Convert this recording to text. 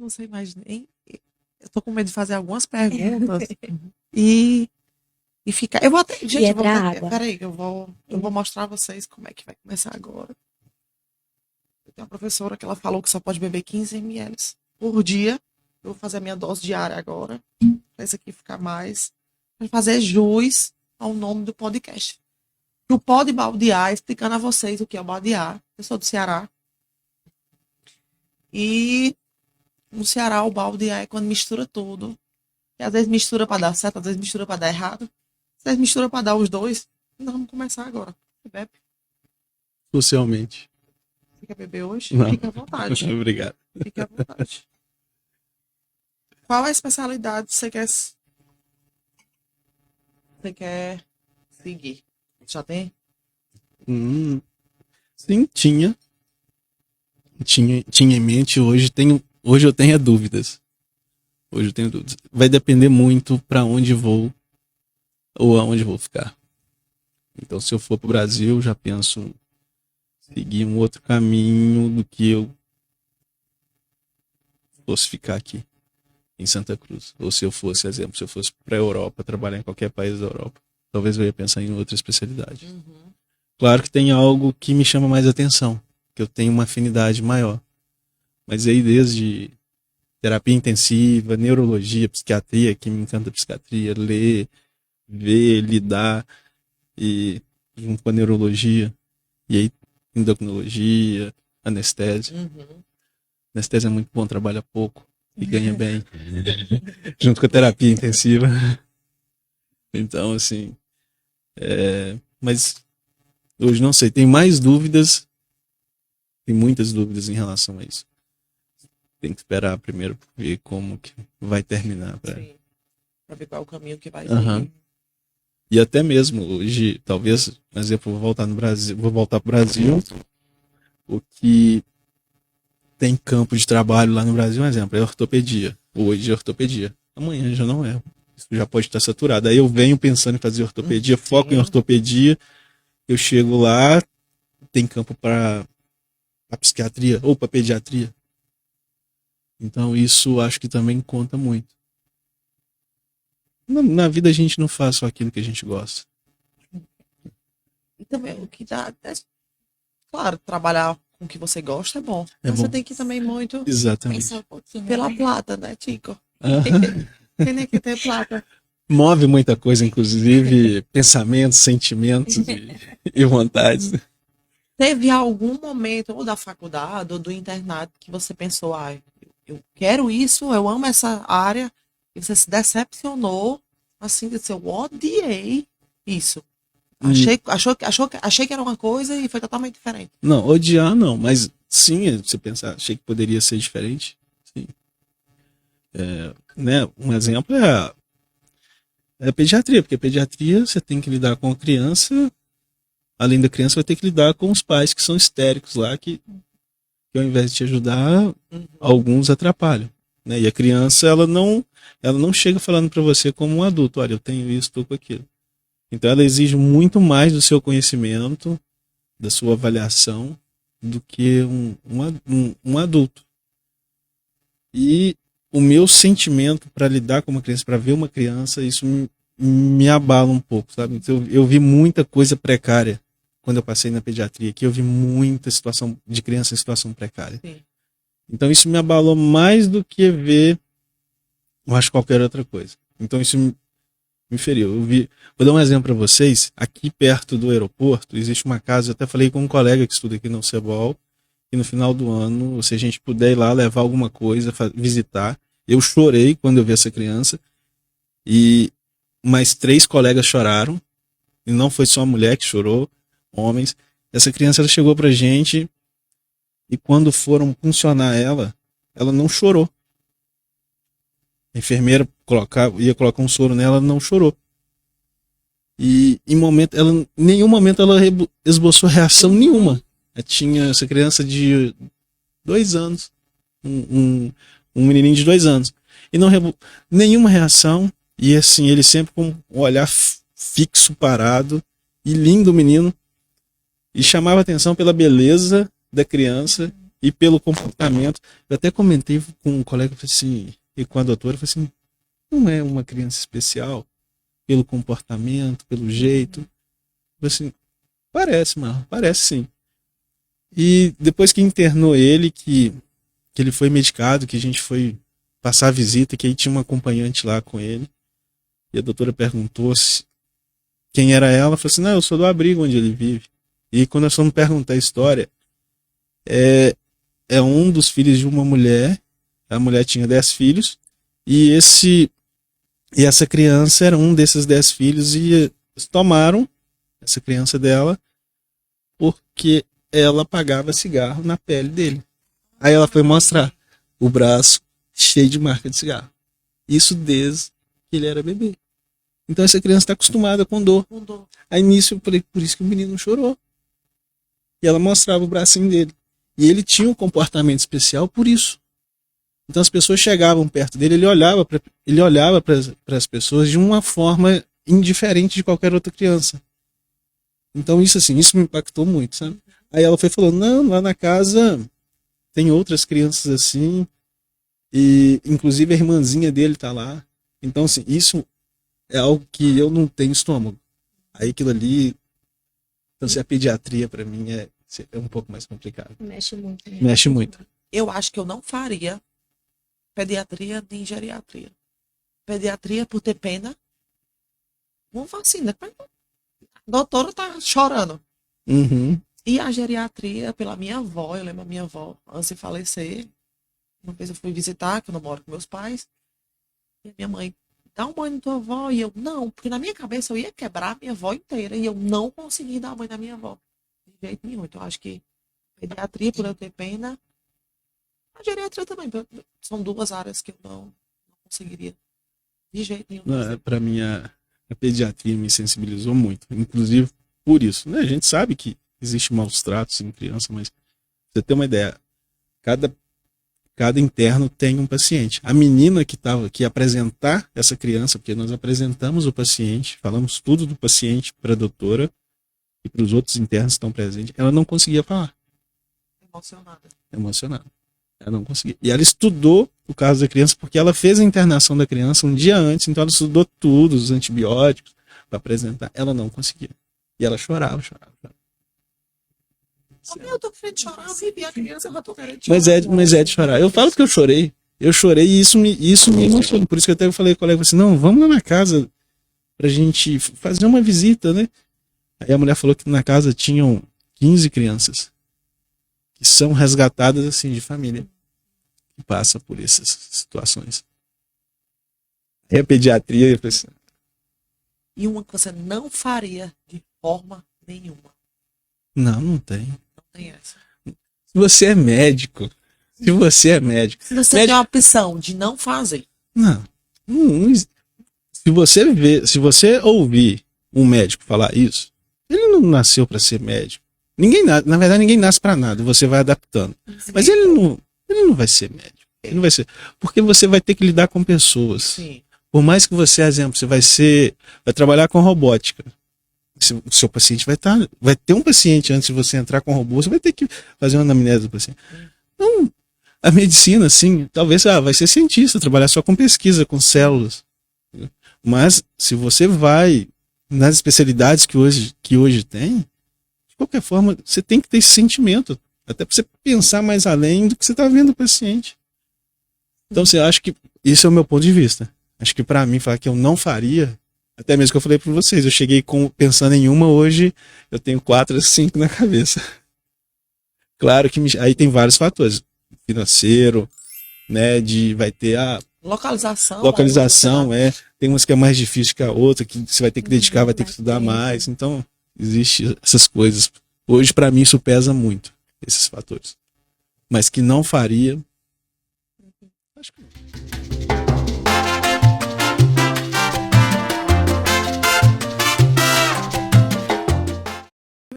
não sei mais nem. Eu tô com medo de fazer algumas perguntas e, e ficar. Eu vou até. Gente, eu vou entra até. água. Peraí, eu vou mostrar a vocês como é que vai começar agora. Eu tenho uma professora que ela falou que só pode beber 15 ml por dia. Eu vou fazer a minha dose diária agora. Pra isso aqui ficar mais. Pra fazer jus ao nome do podcast. O Pode Baldear, explicando a vocês o que é o baldear. Eu sou do Ceará. E no Ceará, o baldear é quando mistura tudo. E às vezes mistura para dar certo, às vezes mistura para dar errado. Às vezes mistura para dar os dois. Nós vamos começar agora. Você bebe? Socialmente. Você quer beber hoje? Não. Fica à vontade. Obrigado. Fique à vontade. Qual a especialidade você quer seguir? Já tem? Sim, tinha em mente. Hoje eu tenho dúvidas. Hoje eu tenho dúvidas. Vai depender muito para onde vou ou aonde vou ficar. Então, se eu for para o Brasil, já penso seguir um outro caminho do que eu fosse ficar aqui em Santa Cruz. Ou se eu fosse, exemplo, se eu fosse para a Europa, trabalhar em qualquer país da Europa, talvez eu ia pensar em outra especialidade. Claro que tem algo que me chama mais atenção, que eu tenho uma afinidade maior. Mas aí desde terapia intensiva, neurologia, psiquiatria, que me encanta psiquiatria, ler, ver, lidar, e junto com a neurologia, e aí endocrinologia, anestesia. Anestesia é muito bom, trabalha pouco e ganha bem, junto com a terapia intensiva. Então, assim, mas hoje não sei, tem mais dúvidas, tem muitas dúvidas em relação a isso. Tem que esperar primeiro ver como que vai terminar. Pra ver qual é o caminho que vai Aham. seguir. E até mesmo hoje, talvez, por exemplo, vou voltar pro Brasil, o que tem campo de trabalho lá no Brasil, um exemplo, é ortopedia. Hoje é ortopedia. Amanhã já não é. Isso já pode estar saturado. Aí eu venho pensando em fazer ortopedia, foco em ortopedia, eu chego lá, tem campo para psiquiatria ou para pediatria. Então isso acho que também conta muito. Na vida a gente não faz só aquilo que a gente gosta. E também o que dá. Claro, trabalhar com o que você gosta é bom. É Mas você bom. tem que também muito Exatamente. Pensar um pouquinho. pela né? plata, né, Tico? Ah, Tem nem que ter plata. move muita coisa, inclusive pensamentos, sentimentos e vontades. Teve algum momento, ou da faculdade, ou do internato, que você pensou, eu quero isso, eu amo essa área, e você se decepcionou, assim, disse, eu odiei isso. Achei que era uma coisa e foi totalmente diferente. Não, odiar não, mas sim, você pensar, achei que poderia ser diferente. Sim. Né, um exemplo é a pediatria, porque a pediatria você tem que lidar com a criança, além da criança vai ter que lidar com os pais que são histéricos lá, que ao invés de te ajudar, alguns atrapalham. Né? E a criança, ela não chega falando para você como um adulto, olha, eu tenho isso, estou com aquilo. Então ela exige muito mais do seu conhecimento, da sua avaliação, do que um adulto. E o meu sentimento para lidar com uma criança, para ver uma criança, isso me abala um pouco, sabe? Então, eu vi muita coisa precária quando eu passei na pediatria, que eu vi muita situação de criança em situação precária. Sim. Então isso me abalou mais do que ver, eu acho, qualquer outra coisa. Então isso me feriu. Vou dar um exemplo para vocês. Aqui perto do aeroporto existe uma casa, eu até falei com um colega que estuda aqui no Cebol, e no final do ano, se a gente puder ir lá levar alguma coisa, visitar. Eu chorei quando eu vi essa criança, e mais 3 colegas choraram, e não foi só a mulher que chorou, homens. Essa criança, ela chegou pra gente, e quando foram funcionar ela não chorou. A enfermeira ia colocar um soro nela, ela não chorou. E em nenhum momento ela esboçou reação nenhuma. Tinha essa criança de 2 anos, um menininho de 2 anos, e não nenhuma reação. E assim, ele sempre com um olhar fixo, parado, e lindo o menino, e chamava atenção pela beleza da criança e pelo comportamento. Eu até comentei com um colega, falei assim, e com a doutora, eu falei assim, não é uma criança especial pelo comportamento, pelo jeito. Eu falei assim, parece, Marlon, parece sim. E depois que internou ele, que ele foi medicado, que a gente foi passar a visita, que aí tinha uma acompanhante lá com ele, e a doutora perguntou quem era ela, falou assim, não, eu sou do abrigo onde ele vive. E quando nós fomos perguntar a história, é um dos filhos de uma mulher, a mulher tinha 10 filhos, e essa criança era um desses 10 filhos, e eles tomaram essa criança dela porque ela apagava cigarro na pele dele. Aí ela foi mostrar o braço cheio de marca de cigarro. Isso desde que ele era bebê. Então essa criança está acostumada com dor. Aí nisso eu falei, por isso que o menino chorou. E ela mostrava o bracinho dele. E ele tinha um comportamento especial por isso. Então as pessoas chegavam perto dele, ele olhava para as pessoas de uma forma indiferente de qualquer outra criança. Então isso assim, isso me impactou muito, sabe? Aí ela foi falando, não, lá na casa tem outras crianças assim, e inclusive a irmãzinha dele tá lá. Então assim, isso é algo que eu não tenho estômago. Aí aquilo ali, então se a pediatria para mim é um pouco mais complicado. Mexe muito. Né? Mexe muito. Eu acho que eu não faria pediatria nem geriatria. Pediatria por ter pena. Uma vacina. A doutora tá chorando. Uhum. E a geriatria pela minha avó. Eu lembro a minha avó, antes de falecer. Uma vez eu fui visitar, que eu não moro com meus pais. E a minha mãe, dá um banho na tua avó. E eu, não. Porque na minha cabeça eu ia quebrar a minha avó inteira. E eu não consegui dar banho na minha avó. De jeito nenhum. Então eu acho que pediatria por eu ter pena. A geriatria também. São duas áreas que eu não conseguiria de jeito nenhum. Para mim, a pediatria me sensibilizou muito. Inclusive por isso. Né? A gente sabe que existe maus tratos em criança, mas pra você ter uma ideia, cada interno tem um paciente. A menina que estava aqui apresentar essa criança, porque nós apresentamos o paciente, falamos tudo do paciente para a doutora e para os outros internos que estão presentes, ela não conseguia falar. Emocionada. Ela não conseguia. E ela estudou o caso da criança porque ela fez a internação da criança um dia antes, então ela estudou tudo, os antibióticos, para apresentar. Ela não conseguia. E ela chorava. Eu tô querendo chorar, eu vi a criança, eu tô querendo chorar. Mas é de chorar. Eu falo que eu chorei. Eu chorei e isso me emocionou. Por isso que eu até falei com o colega assim, não, vamos lá na casa pra gente fazer uma visita, né? Aí a mulher falou que na casa tinham 15 crianças que são resgatadas assim de família que passa por essas situações. Aí a pediatria, eu falei assim, E uma que você não faria de forma nenhuma. não tem. Não tem essa. Se você é médico, Se você médico, tem a opção de não fazer. não, se você ouvir um médico falar isso, ele não nasceu para ser médico. Na verdade, ninguém nasce para nada, você vai adaptando. Mas ele não vai ser médico. Ele não vai ser, porque você vai ter que lidar com pessoas. Sim. Por mais que você, exemplo, você vai trabalhar com robótica. O seu paciente vai ter um paciente antes de você entrar com robô, você vai ter que fazer uma anamnese do paciente. Então, a medicina, assim, talvez vai ser cientista, trabalhar só com pesquisa, com células. Mas se você vai nas especialidades que hoje tem, de qualquer forma, você tem que ter esse sentimento, até para você pensar mais além do que você está vendo o paciente. Então, você acha que isso é o meu ponto de vista. Acho que para mim, falar que eu não faria, até mesmo que eu falei para vocês, eu cheguei pensando em uma, hoje eu tenho 4 a 5 na cabeça. Claro que aí tem vários fatores, financeiro, né, vai ter a localização, tem umas que é mais difícil que a outra, que você vai ter que dedicar, vai ter que estudar mais, então existe essas coisas. Hoje para mim isso pesa muito, esses fatores. Mas que não faria, acho que não.